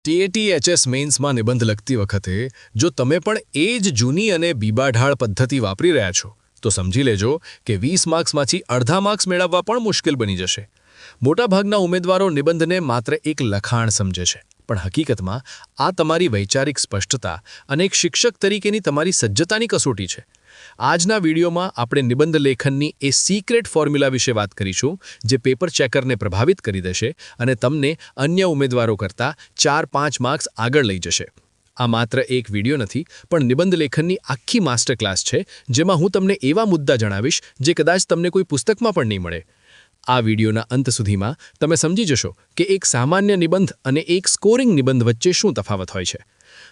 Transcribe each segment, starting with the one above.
TAT-HS મેઇન્સમાં નિબંધ લખતી વખતે જો તમે પણ એ જ જૂની અને બીબાઢાળ પદ્ધતિ વાપરી રહ્યા છો તો સમજી લેજો કે 20 માર્ક્સમાંથી અડધા માર્ક્સ મેળવવા પણ મુશ્કેલ બની જશે. મોટાભાગના ઉમેદવારો નિબંધને માત્ર એક લખાણ સમજે છે, પણ હકીકતમાં આ તમારી વૈચારિક સ્પષ્ટતા અને એક શિક્ષક તરીકેની તમારી સજ્જતાની કસોટી છે. આજના વિડીયોમાં આપણે નિબંધ લેખનની એ સિક્રેટ ફોર્મ્યુલા વિશે વાત કરીશું, જે પેપર ચેકરને પ્રભાવિત કરી દેશે અને તમને અન્ય ઉમેદવારો કરતાં 4-5 માર્ક્સ આગળ લઈ જશે. આ માત્ર એક વિડીયો નથી, પણ નિબંધ લેખનની આખી માસ્ટર ક્લાસ છે, જેમાં હું તમને એવા મુદ્દા જણાવીશ જે કદાચ તમને કોઈ પુસ્તકમાં પણ નહીં મળે. આ વિડીયોના અંત સુધીમાં તમે સમજી જશો કે એક સામાન્ય નિબંધ અને એક સ્કોરિંગ નિબંધ વચ્ચે શું તફાવત હોય છે.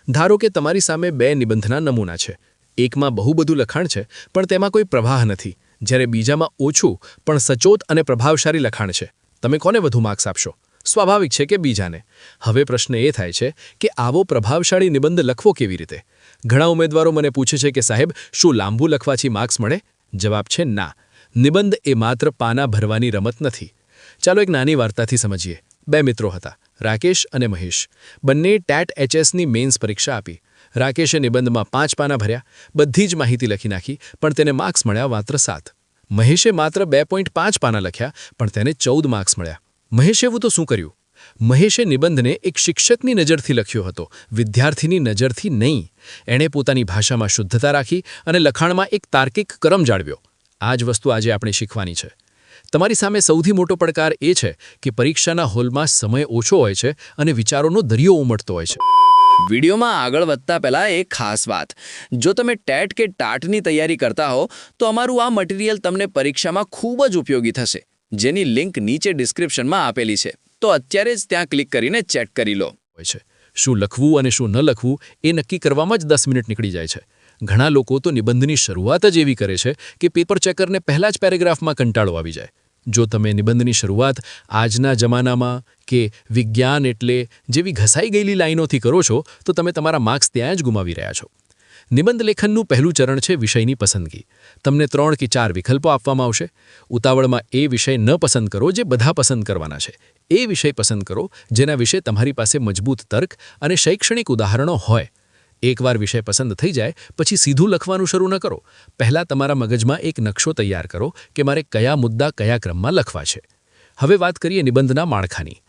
ધારો કે તમારી સામે 2 નિબંધના નમૂના છે. એકમાં બહુ બધું લખાણ છે, પણ તેમાં કોઈ પ્રવાહ નથી, જ્યારે બીજામાં ઓછું પણ સચોટ અને પ્રભાવશાળી લખાણ છે. તમે કોને વધુ માર્ક્સ આપશો? સ્વાભાવિક છે કે બીજાને. હવે પ્રશ્ન એ થાય છે કે આવો પ્રભાવશાળી નિબંધ લખવો કેવી રીતે? ઘણા ઉમેદવારો મને પૂછે છે કે સાહેબ, શું લાંબુ લખવાથી માર્ક્સ મળે? જવાબ છે ના. નિબંધ એ માત્ર પાના ભરવાની રમત નથી. ચાલો એક નાની વાર્તાથી સમજીએ. 2 મિત્રો હતા, રાકેશ અને મહેશ. બંને TAT-HSની મેઇન્સ પરીક્ષા આપી. રાકેશે નિબંધમાં 5 પાના ભર્યા, બધી જ માહિતી લખી નાખી, પણ તેને માર્ક્સ મળ્યા માત્ર 7. મહેશે માત્ર 2.5 પાના લખ્યા, પણ તેને 14 માર્ક્સ મળ્યા. મહેશે એવું તો શું કર્યું? મહેશે નિબંધને એક શિક્ષકની નજરથી લખ્યો હતો, વિદ્યાર્થીની નજરથી નહીં. એણે પોતાની ભાષામાં શુદ્ધતા રાખી અને લખાણમાં એક તાર્કિક ક્રમ જાળવ્યો. આ જ વસ્તુ આજે આપણે શીખવાની છે. તમારી સામે સૌથી મોટો પડકાર એ છે કે પરીક્ષાના હોલમાં સમય ઓછો હોય છે અને વિચારોનો દરિયો ઉમટતો હોય છે. વિડીયોમાં આગળ વધતા પહેલાં એક ખાસ વાત. જો તમે ટેટ કે ટાટની તૈયારી કરતા હો તો અમારું આ મટીરિયલ તમને પરીક્ષામાં ખૂબ જ ઉપયોગી થશે, જેની લિંક નીચે ડિસ્ક્રિપ્શનમાં આપેલી છે. તો અત્યારે જ ત્યાં ક્લિક કરીને ચેક કરી લો. શું લખવું અને શું ન લખવું એ નક્કી કરવામાં જ 10 મિનિટ નીકળી જાય છે. ઘણા લોકો તો નિબંધની શરૂઆત જ એવી કરે છે કે પેપર ચેકરને પહેલા જ પેરેગ્રાફમાં કંટાળો આવી જાય. જો તમે નિબંધની શરૂઆત આજના જમાનામાં કે વિજ્ઞાન એટલે જેવી ઘસાઈ ગયેલી લાઈનોથી કરો છો તો તમે તમારા માર્ક્સ ત્યાં જ ગુમાવી રહ્યા છો. નિબંધ લેખનનું પહેલું ચરણ છે વિષયની પસંદગી. તમને 3 કે 4 વિકલ્પો આપવામાં આવશે. ઉતાવળમાં એ વિષય ન પસંદ કરો જે બધા પસંદ કરવાના છે. એ વિષય પસંદ કરો જેના વિશે તમારી પાસે મજબૂત તર્ક અને શૈક્ષણિક ઉદાહરણો હોય. એકવાર વિષય પસંદ થઈ જાય પછી સીધું લખવાનું શરૂ ન કરો. પહેલાં તમારા મગજમાં એક નકશો તૈયાર કરો કે મારે કયા મુદ્દા કયા ક્રમમાં લખવા છે. હવે વાત કરીએ નિબંધના માળખાની.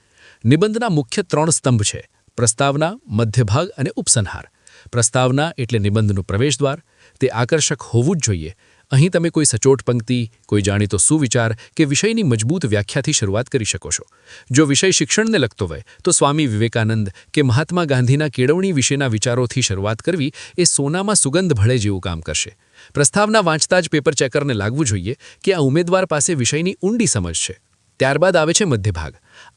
નિબંધના મુખ્ય 3 સ્તંભ છે: પ્રસ્તાવના, મધ્યભાગ અને ઉપસંહાર. પ્રસ્તાવના એટલે નિબંધનું પ્રવેશદ્વાર. તે આકર્ષક હોવું જ જોઈએ. અહીં તમે કોઈ સચોટ પંક્તિ, કોઈ જાણીતો સુવિચાર કે વિષયની મજબૂત વ્યાખ્યાથી શરૂઆત કરી શકો છો. જો વિષય શિક્ષણને લગતો હોય તો સ્વામી વિવેકાનંદ કે મહાત્મા ગાંધીના કેળવણી વિશેના વિચારોથી શરૂઆત કરવી એ સોનામાં સુગંધ ભળે જેવું કામ કરશે. પ્રસ્તાવના વાંચતા જ પેપર ચેકરને લાગવું જોઈએ કે આ ઉમેદવાર પાસે વિષયની ઊંડી સમજ છે. ત્યારબાદ આવે છે મધ્યભાગ.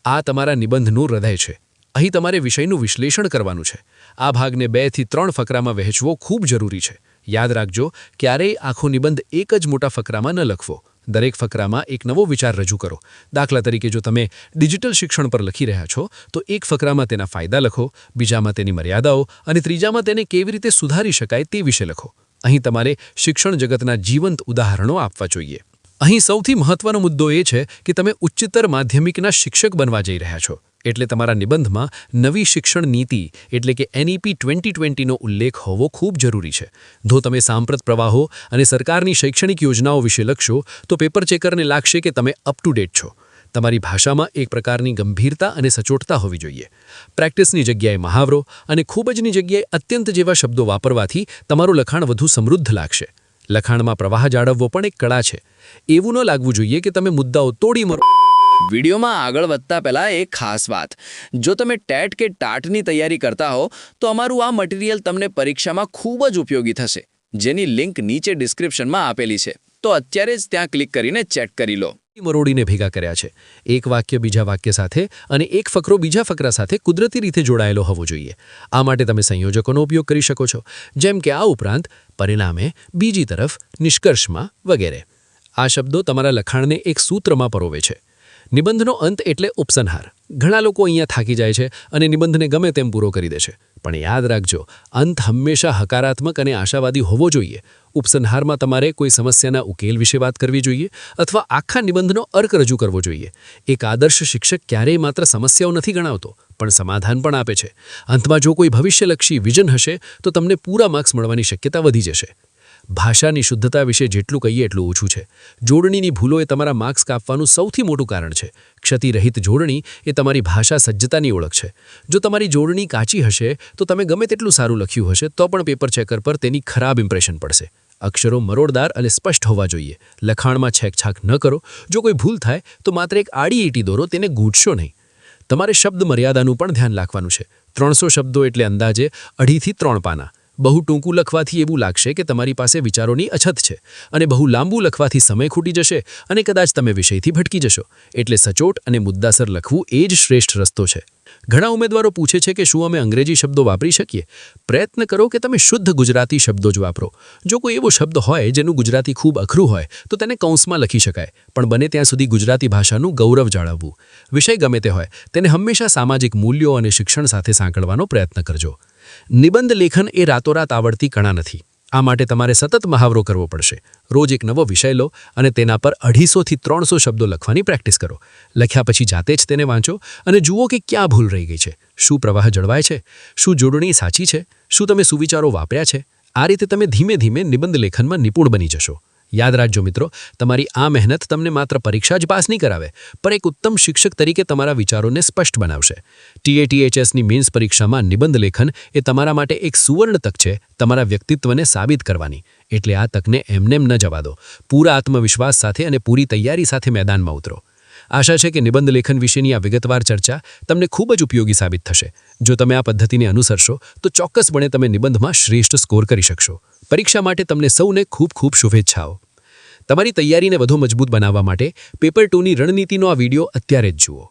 આ તમારા નિબંધનું હૃદય છે. અહીં તમારે વિષયનું વિશ્લેષણ કરવાનું છે. આ ભાગને 2 થી 3 ફકરામાં વહેંચવો ખૂબ જરૂરી છે. યાદ રાખજો, ક્યારેય આખો નિબંધ એક જ મોટા ફકરામાં ન લખવો. દરેક ફકરામાં એક નવો વિચાર રજૂ કરો. દાખલા તરીકે જો તમે ડિજિટલ શિક્ષણ પર લખી રહ્યા છો તો એક ફકરામાં તેના ફાયદા લખો, બીજામાં તેની મર્યાદાઓ અને ત્રીજામાં તેને કેવી રીતે સુધારી શકાય તે વિશે લખો. અહીં તમારે શિક્ષણ જગતના જીવંત ઉદાહરણો આપવા જોઈએ. અહીં સૌથી મહત્વનો મુદ્દો એ છે કે તમે ઉચ્ચતર માધ્યમિકના શિક્ષક બનવા જઈ રહ્યા છો. એટલે તમારા નિબંધમાં નવી શિક્ષણ નીતિ એટલે કે NEP 2020નો ઉલ્લેખ હોવો ખૂબ જરૂરી છે. જો તમે સાંપ્રત પ્રવાહો અને સરકારની શૈક્ષણિક યોજનાઓ વિશે લખશો તો પેપર ચેકરને લાગશે કે તમે અપ ટુ ડેટ છો. તમારી ભાષામાં એક પ્રકારની ગંભીરતા અને સચોટતા હોવી જોઈએ. પ્રેક્ટિસની જગ્યાએ મહાવરો અને ખૂબ જની જગ્યાએ અત્યંત જેવા શબ્દો વાપરવાથી તમારું લખાણ વધુ સમૃદ્ધ લાગશે. લખાણમાં પ્રવાહ જાળવવો પણ એક કળા છે. એવું ન લાગવું જોઈએ કે તમે મુદ્દાઓ તોડી મરો. વિડીયોમાં આગળ વધતા પહેલાં એક ખાસ વાત. જો તમે ટેટ કે ટાટની તૈયારી કરતા હો તો અમારું આ મટીરિયલ તમને પરીક્ષામાં ખૂબ જ ઉપયોગી થશે, જેની લિંક નીચે ડિસ્ક્રિપ્શનમાં આપેલી છે. તો અત્યારે જ ત્યાં ક્લિક કરીને ચેક કરી લો. મરોડીને ભેગા કર્યા છે. એક વાક્ય બીજા વાક્ય સાથે અને એક ફકરો બીજા ફકરા સાથે કુદરતી રીતે જોડાયેલો હોવો જોઈએ. આ માટે તમે સંયોજકોનો ઉપયોગ કરી શકો છો, જેમ કે આ ઉપરાંત, પરિણામે, બીજી તરફ, નિષ્કર્ષમાં વગેરે. આ શબ્દો તમારા લખાણને એક સૂત્રમાં પરોવે છે. નિબંધનો અંત એટલે ઉપસંહાર. ઘણા લોકો અહીંયા થાકી જાય છે અને નિબંધને ગમે તેમ પૂરો કરી દે છે. પણ યાદ રાખજો, અંત હંમેશા હકારાત્મક અને આશાવાદી હોવો જોઈએ. ઉપસંહારમાં તમારે કોઈ સમસ્યાના ઉકેલ વિશે વાત કરવી જોઈએ અથવા આખા નિબંધનો અર્ક રજૂ કરવો જોઈએ. એક આદર્શ શિક્ષક ક્યારેય માત્ર સમસ્યાઓ નથી ગણાવતો, પણ સમાધાન પણ આપે છે. અંતમાં જો કોઈ ભવિષ્યલક્ષી વિઝન હશે તો તમને પૂરા માર્ક્સ મળવાની શક્યતા વધી જશે. ભાષાની શુદ્ધતા વિશે જેટલું કહીએ એટલું ઓછું છે. જોડણીની ભૂલો એ તમારા માર્ક્સ કાપવાનું સૌથી મોટું કારણ છે. ક્ષતિરહિત જોડણી એ તમારી ભાષા સજ્જતાની ઓળખ છે. જો તમારી જોડણી કાચી હશે તો તમે ગમે તેટલું સારું લખ્યું હશે તો પણ પેપર ચેકર પર તેની ખરાબ ઇમ્પ્રેશન પડશે. અક્ષરો મરોડદાર અને સ્પષ્ટ હોવા જોઈએ. લખાણમાં છેકછાક ન કરો. જો કોઈ ભૂલ થાય તો માત્ર એક આડી લીટી દોરો, તેને ગૂંચશો નહીં. તમારે શબ્દ મર્યાદાનું પણ ધ્યાન રાખવાનું છે. 300 શબ્દો એટલે અંદાજે 2.5 થી 3 પાના. બહુ ટૂંકું લખવાથી એવું લાગશે કે તમારી પાસે વિચારોની અછત છે, અને બહુ લાંબુ લખવાથી સમય ખૂટી જશે અને કદાચ તમે વિષયથી ભટકી જશો. એટલે સચોટ અને મુદ્દાસર લખવું એ જ શ્રેષ્ઠ રસ્તો છે. ઘણા ઉમેદવારો પૂછે છે કે શું અમે અંગ્રેજી શબ્દો વાપરી શકીએ? પ્રયત્ન કરો કે તમે શુદ્ધ ગુજરાતી શબ્દો જ વાપરો. જો કોઈ એવો શબ્દ હોય જેનું ગુજરાતી ખૂબ અઘરું હોય તો તેને કૌંસમાં લખી શકાય, પણ બને ત્યાં સુધી ગુજરાતી ભાષાનું ગૌરવ જાળવવું. વિષય ગમે તે હોય, તેને હંમેશા સામાજિક મૂલ્યો અને શિક્ષણ સાથે સાંકળવાનો પ્રયત્ન કરજો. નિબંધ લેખન એ રાતોરાત આવડતી કળા નથી. આ માટે તમારે સતત મહાવરો કરવો પડશે. રોજ એક નવો વિષય લો અને તેના પર 250 થી 300 શબ્દો લખવાની પ્રેક્ટિસ કરો. લખ્યા પછી જાતે જ તેને વાંચો અને જુઓ કે ક્યાં ભૂલ રહી ગઈ છે. શું પ્રવાહ જળવાય છે? શું જોડણી સાચી છે? શું તમે સુવિચારો વાપર્યા છે? આ રીતે તમે ધીમે ધીમે નિબંધ લેખનમાં નિપુણ બની જશો. યાદ રાખજો મિત્રો, તમારી આ મહેનત તમને માત્ર પરીક્ષા જ પાસ નહીં કરાવે, પણ એક ઉત્તમ શિક્ષક તરીકે તમારા વિચારોને સ્પષ્ટ બનાવશે. TATHSની મેન્સ પરીક્ષામાં નિબંધ લેખન એ તમારા માટે એક સુવર્ણ તક છે તમારા વ્યક્તિત્વને સાબિત કરવાની. એટલે આ તકને એમનેમ ન જવા દો. પૂરા આત્મવિશ્વાસ સાથે અને પૂરી તૈયારી સાથે મેદાનમાં ઉતરો. આશા છે કે નિબંધ લેખન વિશેની આ વિગતવાર ચર્ચા તમને ખૂબ જ ઉપયોગી સાબિત થશે. જો તમે આ પદ્ધતિને અનુસરશો તો ચોક્કસપણે તમે નિબંધમાં શ્રેષ્ઠ સ્કોર કરી શકશો. પરીક્ષા માટે તમને સૌને ખૂબ ખૂબ શુભેચ્છાઓ. તમારી તૈયારીને વધુ મજબૂત બનાવવા માટે પેપર 2ની રણનીતિનો આ વિડિયો અત્યારે જ જુઓ.